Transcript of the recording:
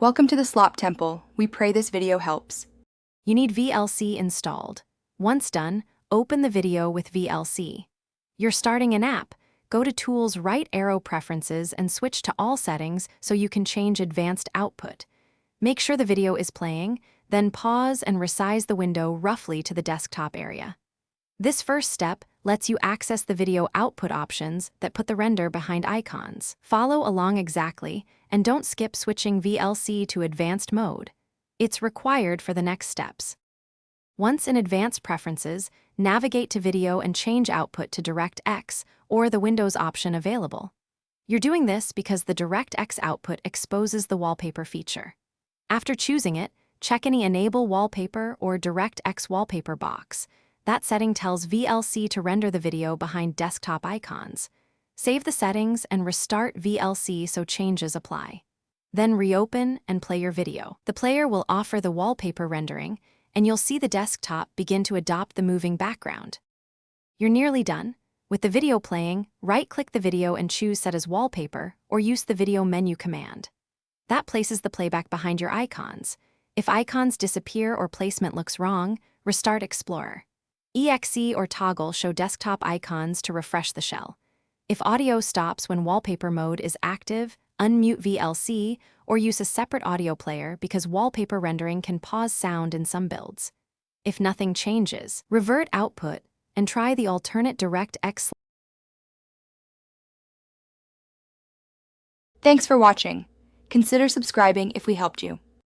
Welcome to the Slop Temple. We pray this video helps. You need VLC installed. Once done, open the video with VLC. You're starting an app. Go to Tools, right arrow Preferences, and switch to All Settings so you can change Advanced Output. Make sure the video is playing, then pause and resize the window roughly to the desktop area. This first step lets you access the video output options that put the render behind icons. Follow along exactly, and don't skip switching VLC to Advanced Mode. It's required for the next steps. Once in Advanced Preferences, navigate to Video and change output to DirectX or the Windows option available. You're doing this because the DirectX output exposes the wallpaper feature. After choosing it, check any Enable Wallpaper or DirectX Wallpaper box. That setting tells VLC to render the video behind desktop icons. Save the settings and restart VLC so changes apply. Then reopen and play your video. The player will offer the wallpaper rendering, and you'll see the desktop begin to adopt the moving background. You're nearly done. With the video playing, right-click the video and choose Set as Wallpaper, or use the Video Menu command. That places the playback behind your icons. If icons disappear or placement looks wrong, restart Explorer. EXE or Toggle show desktop icons to refresh the shell. If audio stops when wallpaper mode is active, unmute VLC or use a separate audio player because wallpaper rendering can pause sound in some builds. If nothing changes, revert output and try the alternate DirectX. Thanks for watching. Consider subscribing if we helped you.